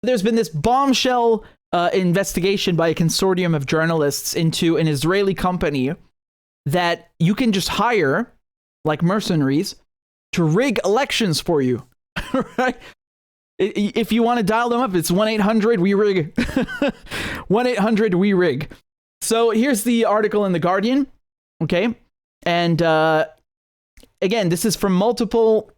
There's been this bombshell investigation by a consortium of journalists into an Israeli company that you can just hire, like mercenaries, to rig elections for you, right? If you want to dial them up, it's 1-800-WE-RIG. 1-800-WE-RIG. So here's the article in The Guardian, okay? And again, this is from multiple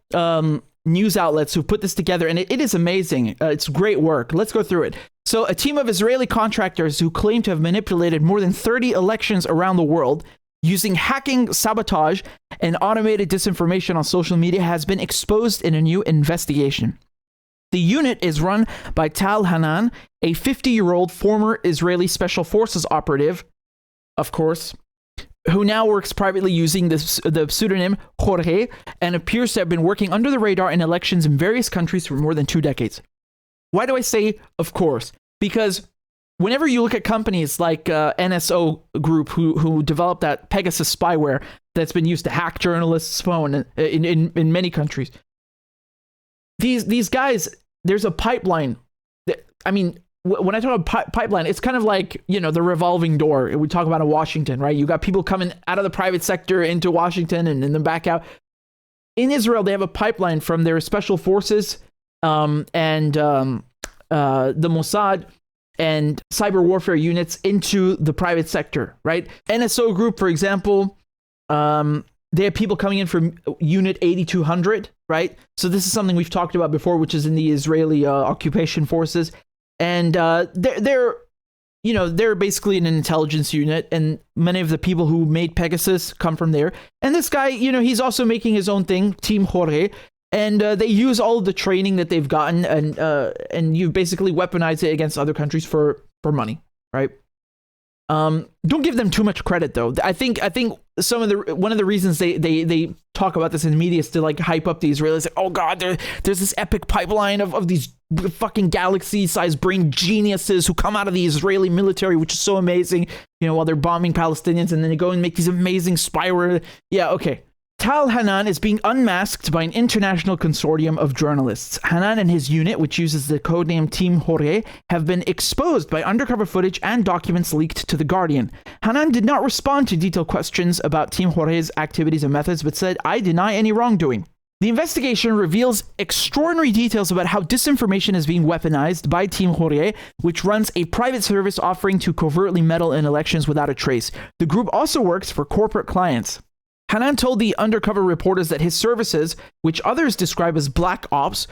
news outlets who put this together, and it is amazing. It's great work. Let's go through it. So a team of Israeli contractors who claim to have manipulated more than 30 elections around the world using hacking, sabotage, and automated disinformation on social media has been exposed in a new investigation. The unit is run by Tal Hanan, a 50-year-old former Israeli Special Forces operative, of course, who now works privately using the pseudonym Jorge and appears to have been working under the radar in elections in various countries for more than 2 decades. Why do I say of course? Because whenever you look at companies like NSO Group, who developed that Pegasus spyware that's been used to hack journalists' phone in many countries, these guys, there's a pipeline. I mean, when I talk about pipeline, it's kind of like, you know, the revolving door we talk about in Washington, right? You got people coming out of the private sector into Washington and then back out. In Israel, they have a pipeline from their special forces and the Mossad and cyber warfare units into the private sector, right? NSO Group, for example, they have people coming in from Unit 8200, right? So this is something we've talked about before, which is in the Israeli occupation forces. And they're basically an intelligence unit, and many of the people who made Pegasus come from there. And this guy, you know, he's also making his own thing, Team Jorge, and they use all of the training that they've gotten, and you basically weaponize it against other countries for money, right? Don't give them too much credit, though. I think one of the reasons they talk about this in the media is to like hype up the Israelis. Like, oh God, there's this epic pipeline of these fucking galaxy-sized brain geniuses who come out of the Israeli military, which is so amazing. You know, while they're bombing Palestinians, and then they go and make these amazing spyware. Yeah, okay. Tal Hanan is being unmasked by an international consortium of journalists. Hanan and his unit, which uses the codename Team Jorge, have been exposed by undercover footage and documents leaked to The Guardian. Hanan did not respond to detailed questions about Team Jorge's activities and methods, but said, "I deny any wrongdoing." The investigation reveals extraordinary details about how disinformation is being weaponized by Team Jorge, which runs a private service offering to covertly meddle in elections without a trace. The group also works for corporate clients. Hanan told the undercover reporters that his services, which others describe as black ops,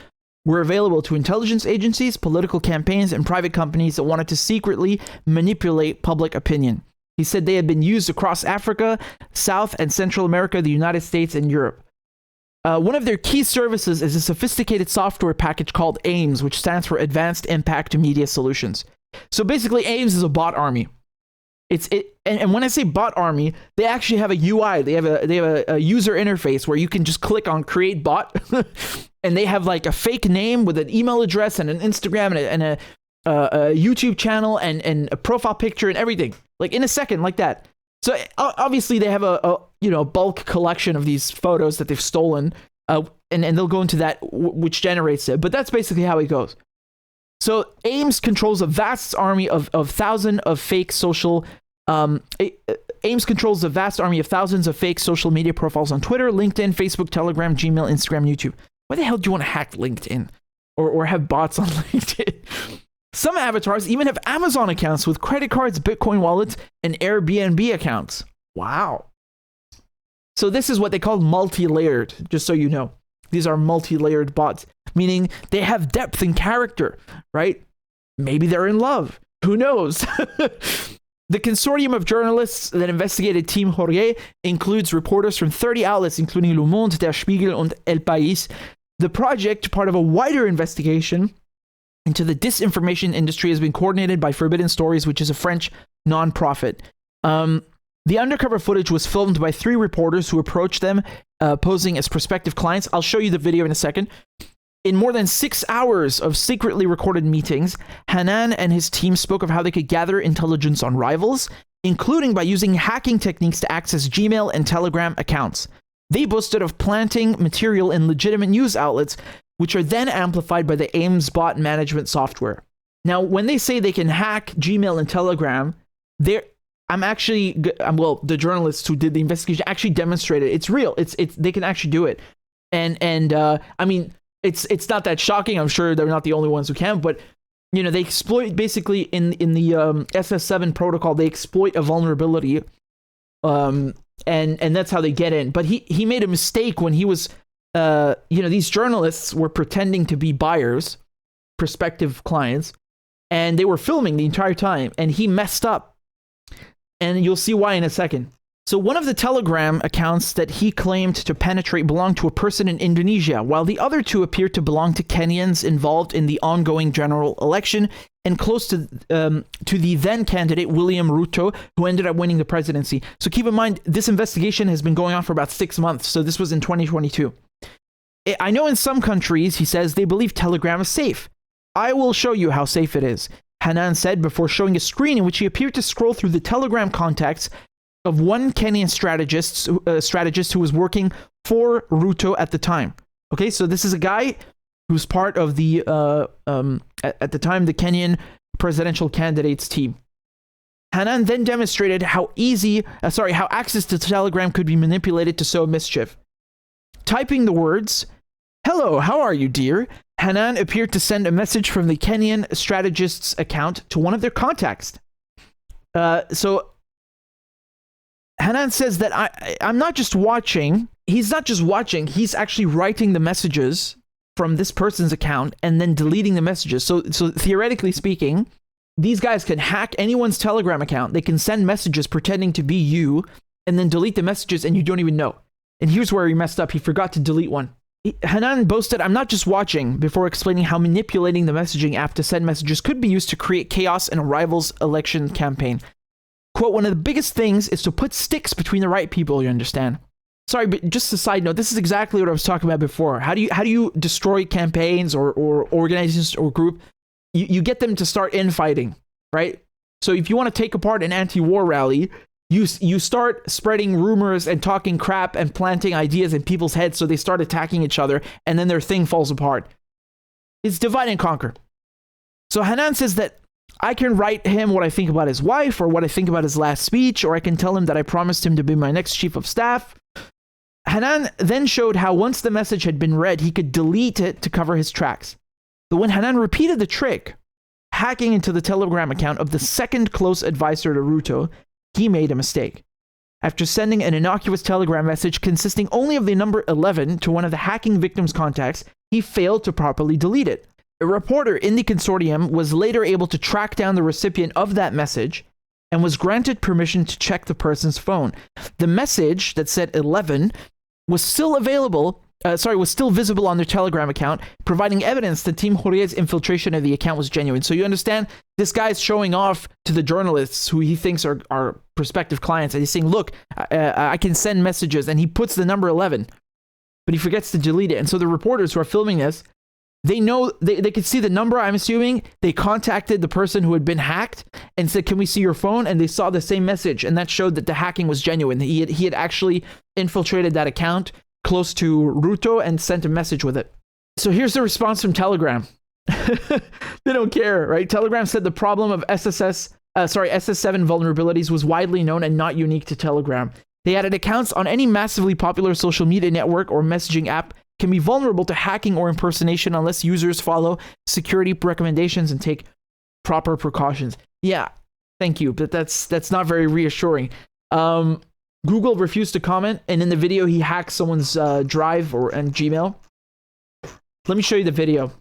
were available to intelligence agencies, political campaigns, and private companies that wanted to secretly manipulate public opinion. He said they had been used across Africa, South and Central America, the United States, and Europe. One of their key services is a sophisticated software package called AIMS, which stands for Advanced Impact Media Solutions. So basically, AIMS is a bot army. And when I say bot army, they actually have a UI. They have a user interface where you can just click on create bot, and they have like a fake name with an email address and an Instagram and a YouTube channel and a profile picture and everything, like in a second, like that. So obviously they have a bulk collection of these photos that they've stolen, and they'll go into that, which generates it. But that's basically how it goes. So AIMS controls a vast army of thousands of fake social. AIMS controls a vast army of thousands of fake social media profiles on Twitter, LinkedIn, Facebook, Telegram, Gmail, Instagram, YouTube. Why the hell do you want to hack LinkedIn or have bots on LinkedIn? Some avatars even have Amazon accounts with credit cards, Bitcoin wallets, and Airbnb accounts. Wow. So this is what they call multi-layered, just so you know. These are multi-layered bots, meaning they have depth and character, right? Maybe they're in love. Who knows? The consortium of journalists that investigated Team Jorge includes reporters from 30 outlets, including Le Monde, Der Spiegel, and El País. The project, part of a wider investigation into the disinformation industry, has been coordinated by Forbidden Stories, which is a French nonprofit. The undercover footage was filmed by 3 reporters who approached them, posing as prospective clients. I'll show you the video in a second. In more than 6 hours of secretly recorded meetings, Hanan and his team spoke of how they could gather intelligence on rivals, including by using hacking techniques to access Gmail and Telegram accounts. They boasted of planting material in legitimate news outlets, which are then amplified by the Ames bot management software. Now, when they say they can hack Gmail and Telegram, the journalists who did the investigation actually demonstrated it's real. They can actually do it. And I mean, it's not that shocking. I'm sure they're not the only ones who can, but you know, they exploit basically in the SS7 protocol, they exploit a vulnerability, and that's how they get in. But he made a mistake when he was, these journalists were pretending to be buyers, prospective clients, and they were filming the entire time, and he messed up. And you'll see why in a second. So one of the Telegram accounts that he claimed to penetrate belonged to a person in Indonesia, while the other two appeared to belong to Kenyans involved in the ongoing general election and close to the then candidate William Ruto, who ended up winning the presidency. So keep in mind, this investigation has been going on for about 6 months. So this was in 2022. I know in some countries, he says, they believe Telegram is safe. I will show you how safe it is, Hanan said before showing a screen in which he appeared to scroll through the Telegram contacts of one Kenyan strategist who was working for Ruto at the time. Okay, so this is a guy who's part of the, at the time, the Kenyan presidential candidates team. Hanan then demonstrated how access to Telegram could be manipulated to sow mischief. Typing the words, "Hello, how are you, dear?" Hanan appeared to send a message from the Kenyan strategist's account to one of their contacts. So Hanan says that I'm not just watching. He's not just watching. He's actually writing the messages from this person's account and then deleting the messages. So theoretically speaking, these guys can hack anyone's Telegram account. They can send messages pretending to be you and then delete the messages and you don't even know. And here's where he messed up. He forgot to delete one. Hanan boasted, "I'm not just watching," before explaining how manipulating the messaging app to send messages could be used to create chaos in a rival's election campaign. Quote, "One of the biggest things is to put sticks between the right people, you understand?" Sorry, but just a side note, this is exactly what I was talking about before. How do you destroy campaigns or organizations or group? You get them to start infighting, right? So if you want to take apart an anti-war rally, you start spreading rumors and talking crap and planting ideas in people's heads so they start attacking each other and then their thing falls apart. It's divide and conquer. So Hanan says that I can write him what I think about his wife or what I think about his last speech, or I can tell him that I promised him to be my next chief of staff. Hanan then showed how once the message had been read, he could delete it to cover his tracks. But when Hanan repeated the trick, hacking into the Telegram account of the second close advisor to Ruto, he made a mistake. After sending an innocuous Telegram message consisting only of the number 11 to one of the hacking victim's contacts, he failed to properly delete it. A reporter in the consortium was later able to track down the recipient of that message and was granted permission to check the person's phone. The message that said 11 was still visible on their Telegram account, providing evidence that Team Jorge's infiltration of the account was genuine. So you understand, this guy's showing off to the journalists who he thinks are prospective clients, and he's saying, look, I can send messages, and he puts the number 11, but he forgets to delete it. And so the reporters who are filming this, they know, they could see the number, I'm assuming. They contacted the person who had been hacked and said, "Can we see your phone?" And they saw the same message, and that showed that the hacking was genuine. He had actually infiltrated that account close to Ruto and sent a message with it. So here's the response from Telegram. They don't care, right? Telegram said the problem of SS7 vulnerabilities was widely known and not unique to Telegram. They added accounts on any massively popular social media network or messaging app can be vulnerable to hacking or impersonation unless users follow security recommendations and take proper precautions. Yeah, thank you, but that's not very reassuring. Google refused to comment, and in the video, he hacked someone's Drive and Gmail. Let me show you the video.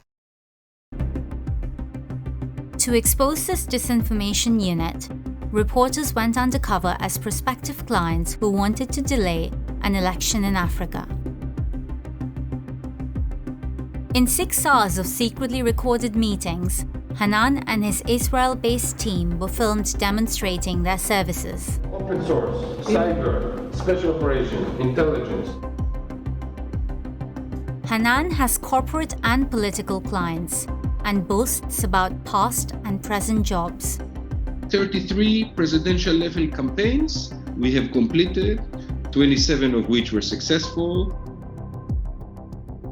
To expose this disinformation unit, reporters went undercover as prospective clients who wanted to delay an election in Africa. In 6 hours of secretly recorded meetings, Hanan and his Israel-based team were filmed demonstrating their services. Open source, cyber, special operations, intelligence. Hanan has corporate and political clients and boasts about past and present jobs. 33 presidential level campaigns we have completed, 27 of which were successful.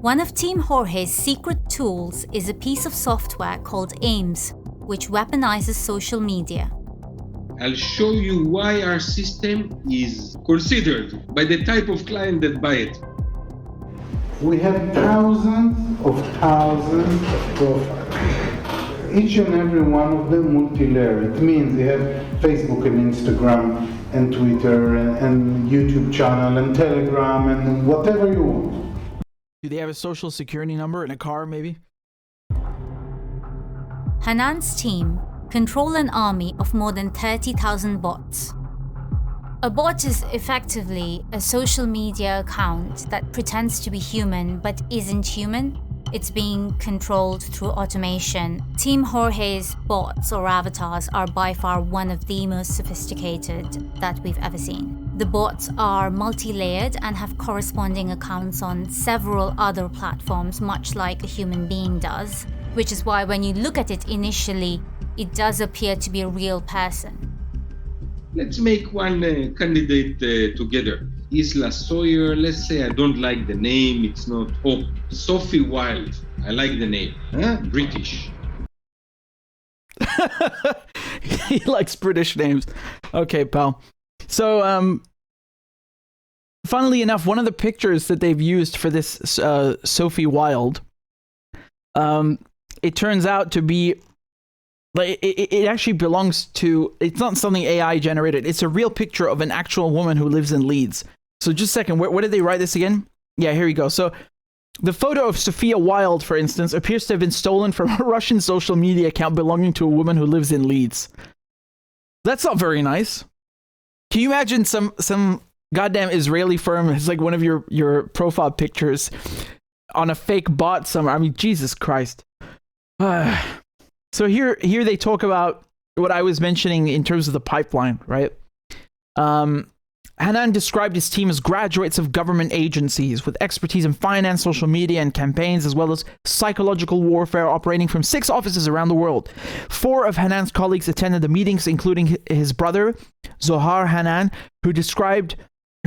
One of Team Jorge's secret tools is a piece of software called AIMS, which weaponizes social media. I'll show you why our system is considered by the type of client that buy it. We have thousands of profiles. Each and every one of them multi-layered. It means they have Facebook and Instagram and Twitter and YouTube channel and Telegram and whatever you want. Do they have a social security number in a car, maybe? Hanan's team control an army of more than 30,000 bots. A bot is effectively a social media account that pretends to be human but isn't human. It's being controlled through automation. Team Jorge's bots or avatars are by far one of the most sophisticated that we've ever seen. The bots are multi-layered and have corresponding accounts on several other platforms, much like a human being does, which is why when you look at it initially, it does appear to be a real person. Let's make one candidate together. Isla Sawyer, let's say I don't like the name, it's not Hope. Sophie Wilde, I like the name. British. He likes British names. Okay, pal. So, funnily enough, one of the pictures that they've used for this Sophie Wilde, it turns out to be like it actually belongs to. It's not something AI generated. It's a real picture of an actual woman who lives in Leeds. So just a second, where did they write this again? Yeah, here we go. So the photo of Sophia Wilde, for instance, appears to have been stolen from a Russian social media account belonging to a woman who lives in Leeds. That's not very nice. Can you imagine some goddamn Israeli firm has like one of your profile pictures on a fake bot somewhere? I mean, Jesus Christ. So here they talk about what I was mentioning in terms of the pipeline, right? Hanan described his team as graduates of government agencies with expertise in finance, social media, and campaigns, as well as psychological warfare, operating from 6 offices around the world. 4 of Hanan's colleagues attended the meetings, including his brother, Zohar Hanan, who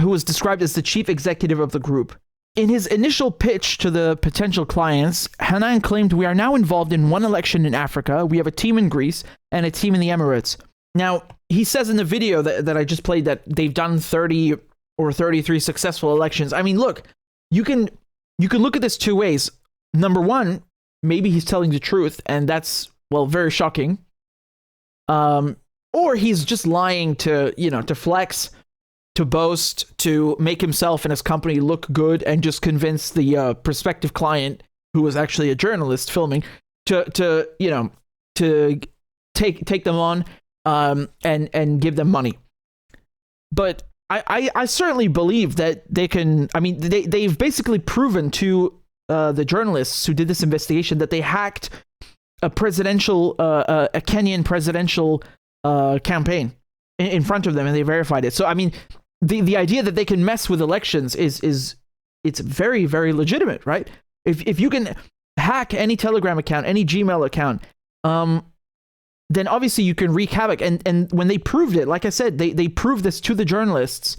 was described as the chief executive of the group. In his initial pitch to the potential clients, Hanan claimed, "We are now involved in 1 election in Africa. We have a team in Greece and a team in the Emirates." Now, he says in the video that I just played that they've done 30 or 33 successful elections. I mean, look, you can look at this 2 ways. Number one, maybe he's telling the truth, and that's, well, very shocking. Or he's just lying to flex, to boast, to make himself and his company look good, and just convince the prospective client, who was actually a journalist filming, to take them on. And give them money. But I certainly believe that they can. I mean, they've basically proven to the journalists who did this investigation that they hacked a Kenyan presidential campaign in front of them, and they verified it. So I mean, the idea that they can mess with elections is it's very, very legitimate, right? If you can hack any Telegram account, any Gmail account, then obviously you can wreak havoc. And when they proved it, like I said, they proved this to the journalists.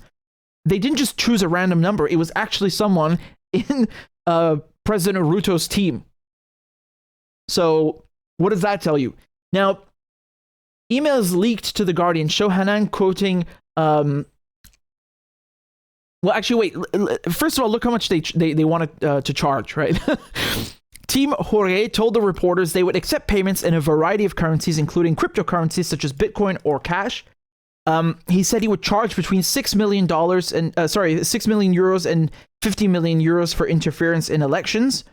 They didn't just choose a random number. It was actually someone in President Ruto's team. So what does that tell you? Now, emails leaked to The Guardian show Hanan quoting... well, actually, wait. First of all, look how much they wanted to charge, right? Team Jorge told the reporters they would accept payments in a variety of currencies, including cryptocurrencies such as Bitcoin or cash. He said he would charge between $6 million and 6 million euros and 50 million euros for interference in elections.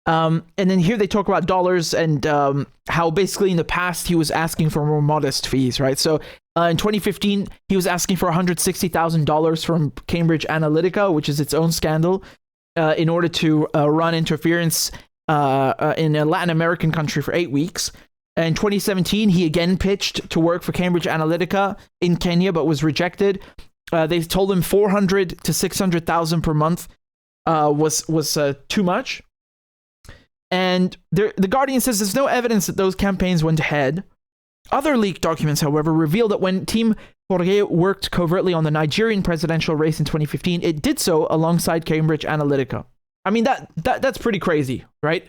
And then here they talk about dollars and how basically in the past he was asking for more modest fees, right? So in 2015, he was asking for $160,000 from Cambridge Analytica, which is its own scandal, in order to run interference in a Latin American country for 8 weeks. In 2017, he again pitched to work for Cambridge Analytica in Kenya, but was rejected. They told him 400 to 600,000 per month was too much. And the Guardian says there's no evidence that those campaigns went ahead. Other leaked documents, however, reveal that when Team Jorge worked covertly on the Nigerian presidential race in 2015, it did so alongside Cambridge Analytica. I mean, that's pretty crazy, right?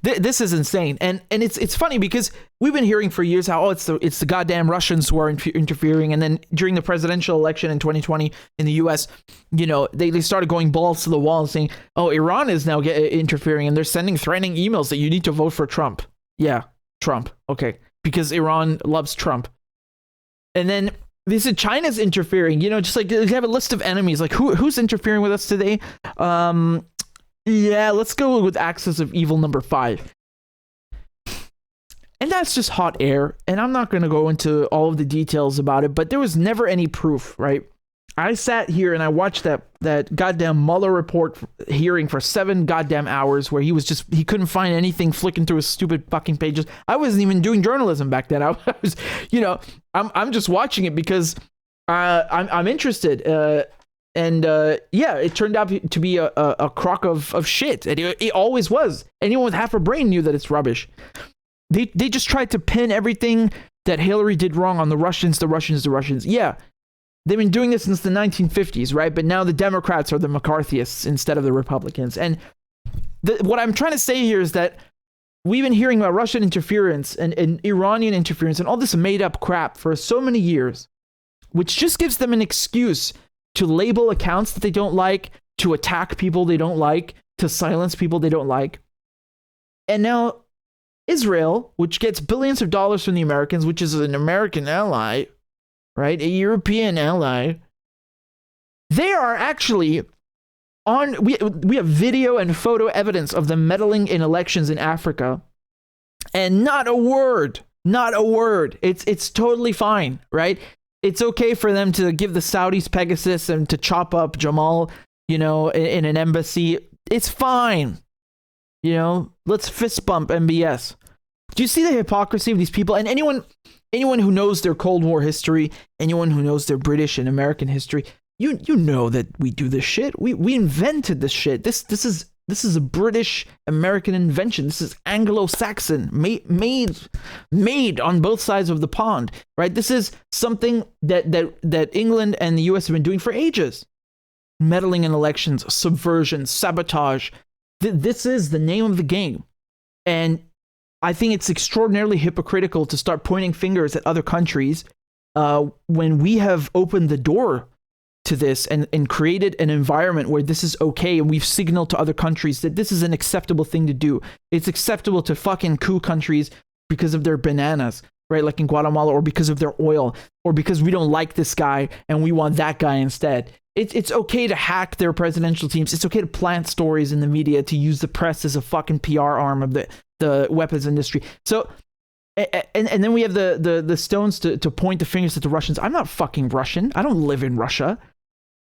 This is insane, and it's funny because we've been hearing for years how it's the goddamn Russians who are interfering, and then during the presidential election in 2020 in the U.S., you know, they started going balls to the wall and saying, oh, Iran is now interfering, and they're sending threatening emails that you need to vote for Trump. Yeah, Trump. Okay, because Iran loves Trump, and then they said China's interfering. You know, just like they have a list of enemies. Like who's interfering with us today? Yeah, let's go with axis of evil number 5. And that's just hot air. And I'm not going to go into all of the details about it, but there was never any proof, right? I sat here and I watched that goddamn Mueller report hearing for 7 goddamn hours where he couldn't find anything flicking through his stupid fucking pages. I wasn't even doing journalism back then. I was, you know, I'm just watching it because I'm interested. And yeah, it turned out to be a crock of shit. And it always was. Anyone with half a brain knew that it's rubbish. They just tried to pin everything that Hillary did wrong on the Russians. Yeah, they've been doing this since the 1950s, right? But now the Democrats are the McCarthyists instead of the Republicans. And what I'm trying to say here is that we've been hearing about Russian interference and Iranian interference and all this made up crap for so many years, which just gives them an excuse to label accounts that they don't like, to attack people they don't like, to silence people they don't like. And now Israel, which gets billions of dollars from the Americans, which is an American ally, right? A European ally. They are actually we have video and photo evidence of them meddling in elections in Africa. And not a word. It's totally fine, right? It's okay for them to give the Saudis Pegasus and to chop up Jamal, you know, in an embassy. It's fine. You know, let's fist bump MBS. Do you see the hypocrisy of these people? And anyone who knows their Cold War history, anyone who knows their British and American history, you know that we do this shit. We invented this shit. This is a British American invention. This is Anglo-Saxon, made on both sides of the pond, right? This is something that England and the US have been doing for ages. Meddling in elections, subversion, sabotage. This is the name of the game. And I think it's extraordinarily hypocritical to start pointing fingers at other countries when we have opened the door to this and created an environment where this is okay, and we've signaled to other countries that this is an acceptable thing to do. It's acceptable to fucking coup countries because of their bananas, right? Like in Guatemala, or because of their oil, or because we don't like this guy and we want that guy instead. It's okay to hack their presidential teams. It's okay to plant stories in the media, to use the press as a fucking PR arm of the weapons industry. So, and then we have the stones to point the fingers at the Russians. I'm not fucking Russian. I don't live in Russia.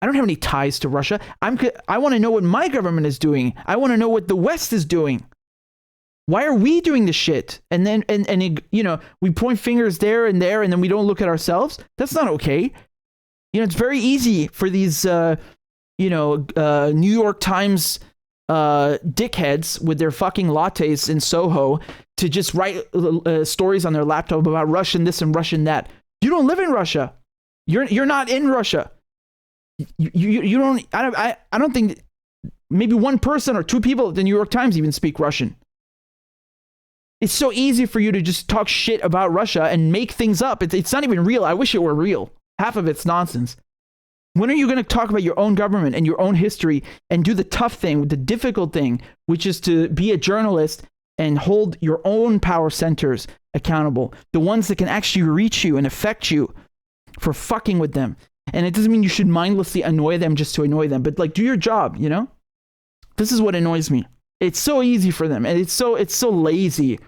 I don't have any ties to Russia. I want to know what my government is doing. I want to know what the West is doing. Why are we doing this shit? And then, you know, we point fingers there, and then we don't look at ourselves. That's not okay. You know, it's very easy for these, New York Times dickheads with their fucking lattes in Soho to just write stories on their laptop about Russian this and Russian that. You don't live in Russia. You're not in Russia. You don't. I don't think maybe one person or two people at the New York Times even speak Russian. It's so easy for you to just talk shit about Russia and make things up. It's not even real. I wish it were real. Half of it's nonsense. When are you going to talk about your own government and your own history and do the tough thing, the difficult thing, which is to be a journalist and hold your own power centers accountable, the ones that can actually reach you and affect you, for fucking with them? And it doesn't mean you should mindlessly annoy them just to annoy them, but like, do your job, you know? This is what annoys me. It's so easy for them, and it's so lazy.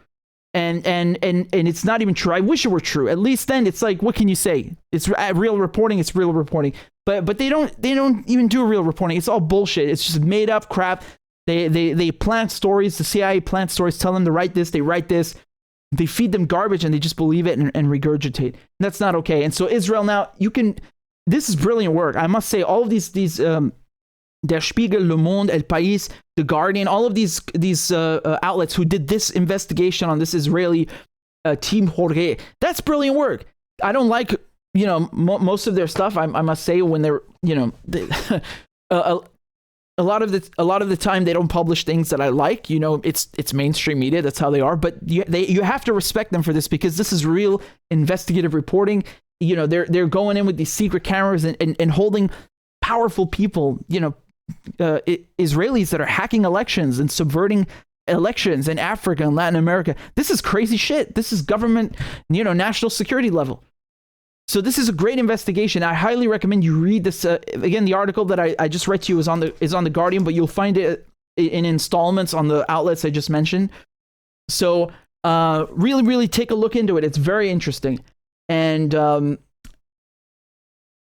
And it's not even true. I wish it were true. At least then it's like, what can you say? It's real reporting. It's real reporting. But they don't even do real reporting. It's all bullshit. It's just made up crap. They plant stories. The CIA plant stories. Tell them to write this. They write this. They feed them garbage and they just believe it and regurgitate. And that's not okay. And so Israel now, this is brilliant work. I must say, all of these Der Spiegel, Le Monde, El País, The Guardian, all of these outlets who did this investigation on this Israeli team Jorge, that's brilliant work. I don't like, most of their stuff, I must say, when they're, a lot of the time they don't publish things that I like. You know, it's mainstream media. That's how they are. But you have to respect them for this, because this is real investigative reporting. You know, they're going in with these secret cameras and holding powerful people, you know, Israelis that are hacking elections and subverting elections in Africa and Latin America. This is crazy shit. This is government, you know, national security level. So this is a great investigation. I highly recommend you read this. Again, the article that I just read to you is on the Guardian, but you'll find it in installments on the outlets I just mentioned. So really, really take a look into it. It's very interesting. And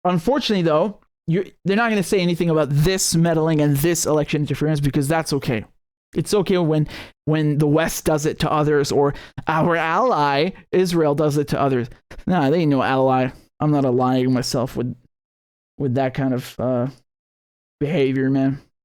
unfortunately, though, they're not going to say anything about this meddling and this election interference, because that's okay. It's okay when the West does it to others, or our ally Israel does it to others. Nah, they ain't no ally. I'm not allying myself with that kind of behavior, man.